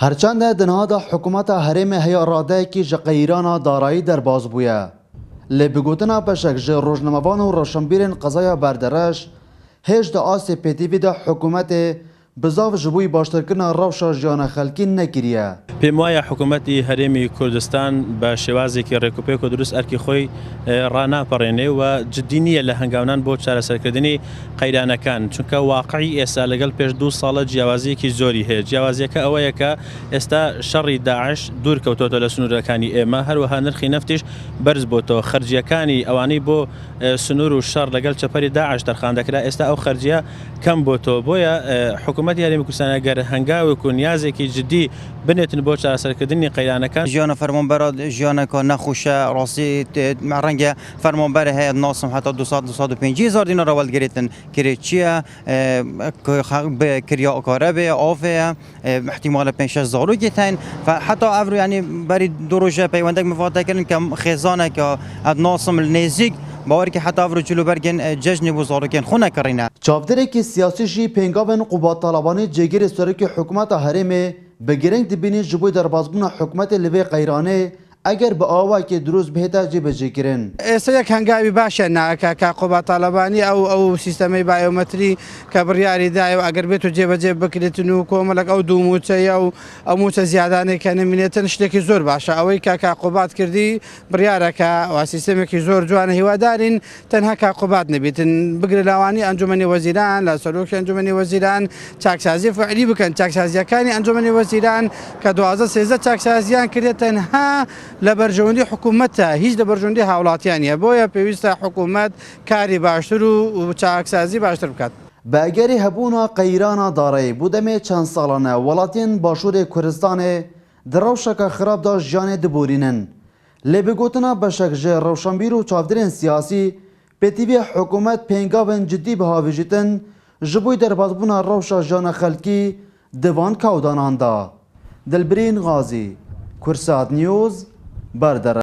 هرچند دنها حکومت هرم هیا راده کی جقیران دارایی در باز بویه لی بگوتنا پشک جه روزنامه‌وان و روشنبیرین قضایا بردرش هیچ دا آسی پیتیوی دا حکومت بزاف جبوی باشترکنا روشا جیان خلکی نکریه. پێم وایە حکوومەتی هەرێمی کوردستان بە شێوازێکی ڕێکوپێک و دروست ئەرکی خۆی ڕاناپەڕێنێ و جددی نییە لە هەنگاونان بۆ چارەسەرکردنی قەیرانەکان چونکە واقعی ئێستا لەگەڵ پێش 2 ساڵە جیاوازیەکی زۆری هەیە. جیاوازیەکە ئەوەیە کە ئێستا شەڕی داعش دوور کەوتۆتە لە سنوورەکانی ئێمە، هەروەها نرخی نەفتیش بەرز بۆتەوە. خەرجیەکانی ئەوانەی بۆ سنوور و شەڕ لەگەڵ چەپەری داعش دەرخان دەکرا ئێستا ئەو خەرجیە کەم بۆتەوە. بۆیە حکوومەتی هەرێمی کوردستان ئەگەر هەنگاوێک و نیازێکی جددی بنێتن بۆ چارەسەرکردنی قەیرانەکان ژیانە فەرمانبەرە ژیانێکە نەخۆشە ڕاستی ڕەنگە فەرمانبەر هەیە ناسم حتا 250,000 دینار وەرگرێتن کرێ چییە کریا ئۆکارە بێ ئافەیە احتیمالە 5-6 زاروگێتین حتا ئەڤر ینی بەری دو ڕۆژە پەیوەندێک مفاتەکردن کە خێزانێکە ناسم نێزیک باوەرکی حتا ئەڤر جلوبەرگن جەژنی بۆ زاروگێن خۆ نەکڕینە. چاودێرێکی سیاسی جی پێنگاوên قوبات طالبانی جێگیری سەرۆکی حکوومەتە هەرێمê bi girêng dibînin ji bo derbasbûna حکوومەtê li vê qeyranê eger bi awakê durust bihêta jêbejêkirin. ئێستا یەک هەنگاوی باشە ناکە کا قوبات طالبانی ئەو سیستەمەی بایۆمەتری کە بڕیاری دایە و ئەگەر بێت و جێبەجێ بکرێتن و کۆمەڵک ئەو دوو موچەیە و ئەو موچە زیادانێک کە نمینێتن شتێکی زۆر باشە. ئەوەی کا قوبات کردی بڕیارەکە و سیستەمێکی زۆر جوانە هیوادارین تەنها کا قوبات نەبێتن بگرە لاوانی ئەنجومەنی وەزیران لە سەرۆکی ئەنجومەنی وەزیران چاکسازی فعلی بکەن. چاکسازیەکانی ئەنجومەنی وەزیران کە 12-13 چاکسازیان کردێت تەنها لە بەرژەوەندی حکوومەتە هیچ لە بەرژەوەندی هاوڵاتیانە. بۆیە پێویستە حکوومەت کاری باشتر و چاکسازی باشتر بکات. بەگەری هەبوونا قەیرانە دارایی بوو دەمێ چەند ساڵانە وڵاتین باشووری کوردستانê di rewşeka xirab da jiyanê diborînin. Lê bigotina beşek ji rewşenbîr û çavdêrên siyasî pêtîvê hikûmet pêngavên ciddî bihêvijîtin ji bo derbasbûna rewşa jiyana xelkî di van kewdanan da. Dilbirîn Gazî, Kursat News, Berdere.